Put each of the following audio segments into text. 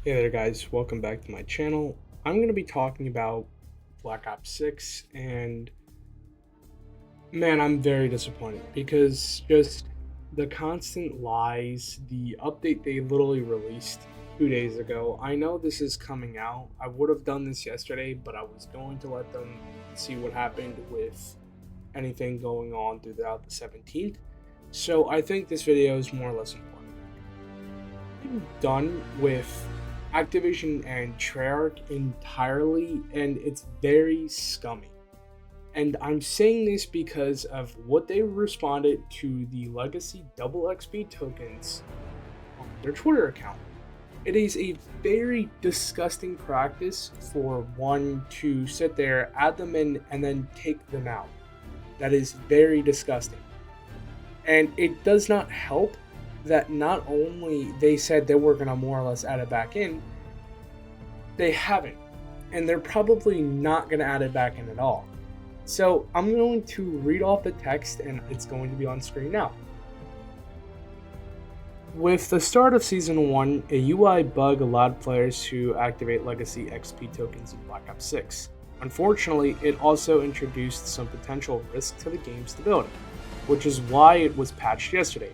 Hey there guys, welcome back to my channel. I'm going to be talking about Black Ops 6 and man, I'm very disappointed because just the constant lies, the update they literally released 2 days ago. I know this is coming out. I would have done this yesterday, but I was going to let them see what happened with anything going on throughout the 17th. So I think this video is more or less important. I'm done with Activision and Treyarch entirely, and it's very scummy. And I'm saying this because of what they responded to the legacy double XP tokens on their Twitter account. It is a very disgusting practice for one to sit there, add them in, and then take them out. That is very disgusting. And it does not help that not only they said they were going to more or less add it back in, they haven't. And they're probably not going to add it back in at all. So I'm going to read off the text and it's going to be on screen now. With the start of Season 1, a UI bug allowed players to activate Legacy XP tokens in Black Ops 6. Unfortunately, it also introduced some potential risk to the game's stability, which is why it was patched yesterday.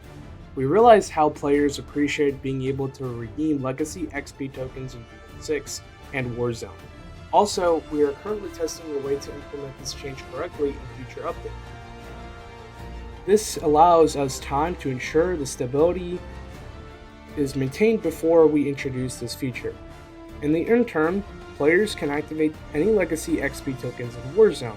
We realized how players appreciate being able to redeem Legacy XP tokens in Season 6 and Warzone. Also, we are currently testing a way to implement this change correctly in future updates. This allows us time to ensure the stability is maintained before we introduce this feature. In the interim, players can activate any Legacy XP tokens in Warzone.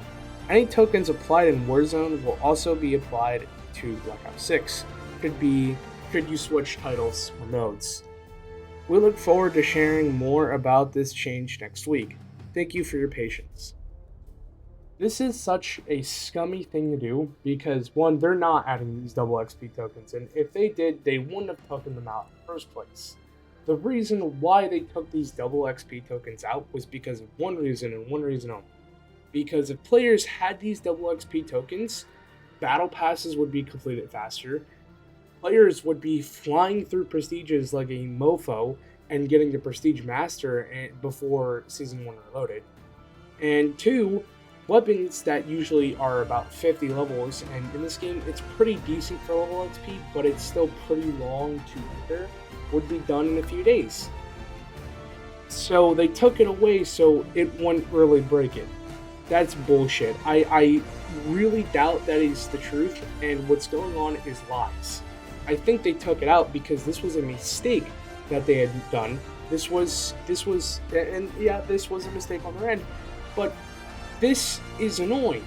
Any tokens applied in Warzone will also be applied to Black Ops 6. Could you switch titles or modes. We look forward to sharing more about this change next week. Thank you for your patience. This is such a scummy thing to do because one, they're not adding these double XP tokens, and if they did, they wouldn't have taken them out in the first place. The reason why they took these double XP tokens out was because of one reason and one reason only. Because if players had these double XP tokens, battle passes would be completed faster, players would be flying through prestiges like a mofo and getting the Prestige Master before Season 1 Reloaded. And two, weapons that usually are about 50 levels, and in this game it's pretty decent for level XP, but it's still pretty long to enter, would be done in a few days. So they took it away so it wouldn't really break it. That's bullshit. I really doubt that is the truth, and what's going on is lies. I think they took it out because this was a mistake that they had done. This was a mistake on their end, but this is annoying,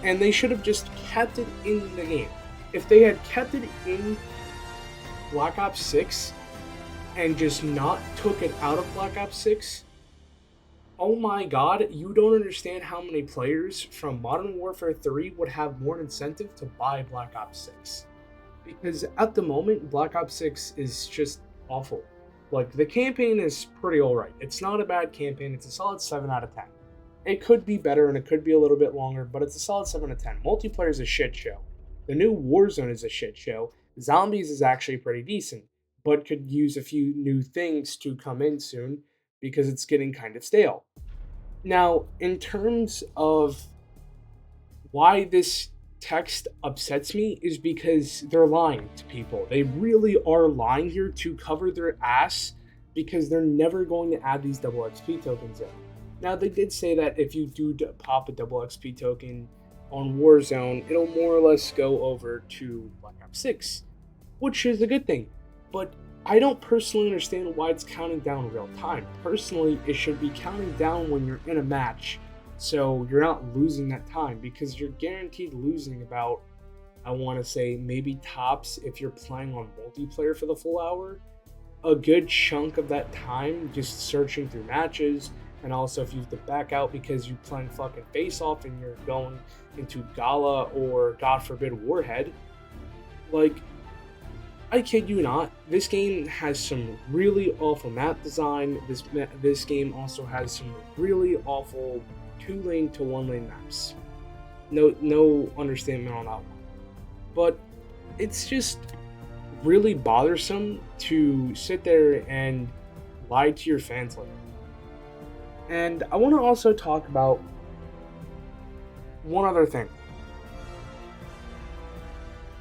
and they should have just kept it in the game. If they had kept it in Black Ops 6 and just not took it out of Black Ops 6, oh my god, you don't understand how many players from Modern Warfare 3 would have more incentive to buy Black Ops 6. Because at the moment, Black Ops 6 is just awful. Like, the campaign is pretty alright. It's not a bad campaign, it's a solid 7 out of 10. It could be better and it could be a little bit longer, but it's a solid 7 out of 10. Multiplayer is a shit show. The new Warzone is a shit show. Zombies is actually pretty decent, but could use a few new things to come in soon because it's getting kind of stale. Now, in terms of why this text upsets me is because they're lying to people. They really are lying here to cover their ass because they're never going to add these double XP tokens in. Now, they did say that if you do pop a double XP token on Warzone, it'll more or less go over to Black Ops 6, which is a good thing. But I don't personally understand why it's counting down real time. Personally, it should be counting down when you're in a match, so you're not losing that time, because you're guaranteed losing about, I want to say, maybe tops, if you're playing on multiplayer for the full hour, a good chunk of that time just searching through matches, and also if you have to back out because you're playing fucking face off and you're going into Gala or, God forbid, Warhead. Like, I kid you not, this game has some really awful map design. This game also has some really awful 2-lane to 1-lane maps. No understatement on that one. But it's just really bothersome to sit there and lie to your fans like that. And I want to also talk about one other thing.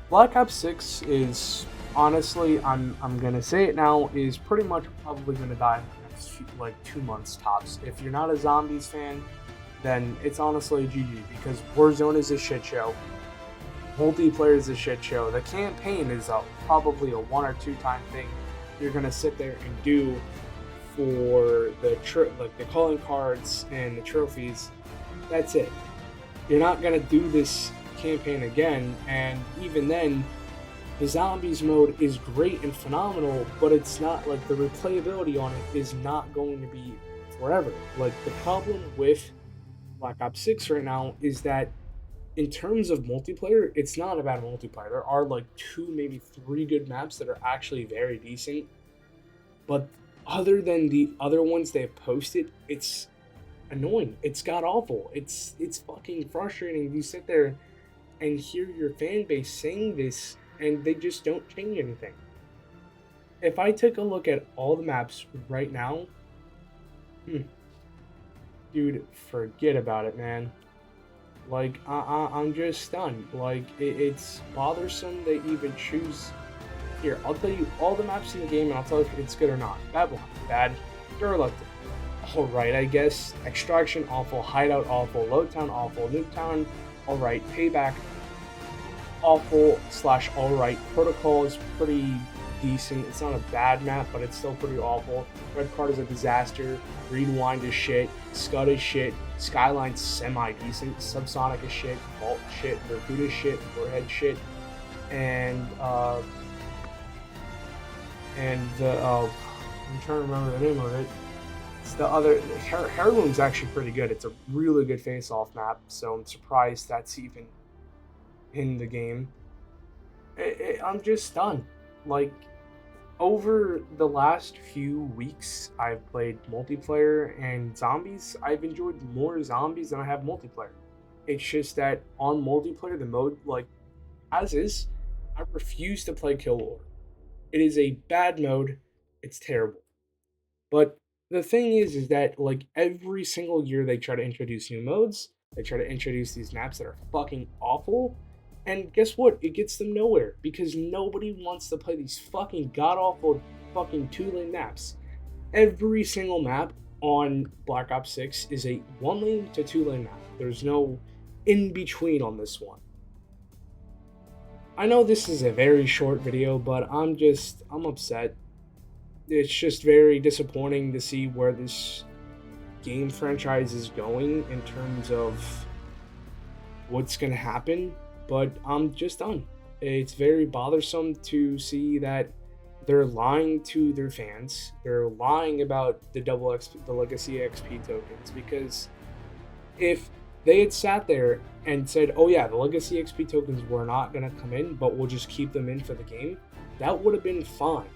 Black Ops 6 is, honestly, I'm gonna say it now, is pretty much probably gonna die in the next like 2 months tops. If you're not a Zombies fan, then it's honestly GG, because Warzone is a shit show. Multiplayer is a shit show. The campaign is probably a 1 or 2 time thing you're gonna sit there and do for the like the calling cards and the trophies. That's it. You're not gonna do this campaign again, and even then, the Zombies mode is great and phenomenal, but it's not like the replayability on it is not going to be forever. Like, the problem with Black Ops 6 right now is that in terms of multiplayer, it's not about multiplayer. There are like 2, maybe 3 good maps that are actually very decent, but other than the other ones they have posted, it's annoying. It's god awful. It's fucking frustrating. You sit there and hear your fan base saying this, and they just don't change anything. If I took a look at all the maps right now, dude, forget about it, man. Like, I'm just stunned. Like, it's bothersome they even choose. Here, I'll tell you all the maps in the game, and I'll tell you if it's good or not. Babylon, bad. Derelict, alright, I guess. Extraction, awful. Hideout, awful. Lowtown, awful. Nuketown, alright. Payback, awful / alright. Protocol is pretty decent. It's not a bad map, but it's still pretty awful. Red Card is a disaster. Rewind is shit. Scud is shit. Skyline's semi-decent. Subsonic is shit. Vault shit. Bermuda shit. Warhead shit. And I'm trying to remember the name of it. It's the other. Heirloom's actually pretty good. It's a really good face-off map, so I'm surprised that's even in the game. I'm just stunned. Like, over the last few weeks, I've played multiplayer and zombies. I've enjoyed more zombies than I have multiplayer. It's just that on multiplayer, the mode, like, as is, I refuse to play Kill War. It is a bad mode. It's terrible. But the thing is that, like, every single year they try to introduce new modes. They try to introduce these maps that are fucking awful. And guess what? It gets them nowhere, because nobody wants to play these fucking god-awful fucking 2-lane maps. Every single map on Black Ops 6 is a 1-lane to 2-lane map. There's no in-between on this one. I know this is a very short video, but I'm upset. It's just very disappointing to see where this game franchise is going in terms of what's going to happen. But I'm just done. It's very bothersome to see that they're lying to their fans. They're lying about the legacy XP tokens, because if they had sat there and said, oh yeah, the legacy XP tokens were not going to come in, but we'll just keep them in for the game, that would have been fine.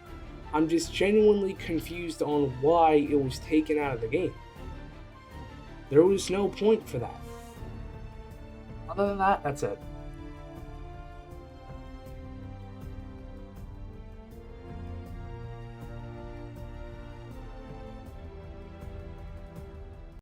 I'm just genuinely confused on why it was taken out of the game. There was no point for that. Other than that, that's it.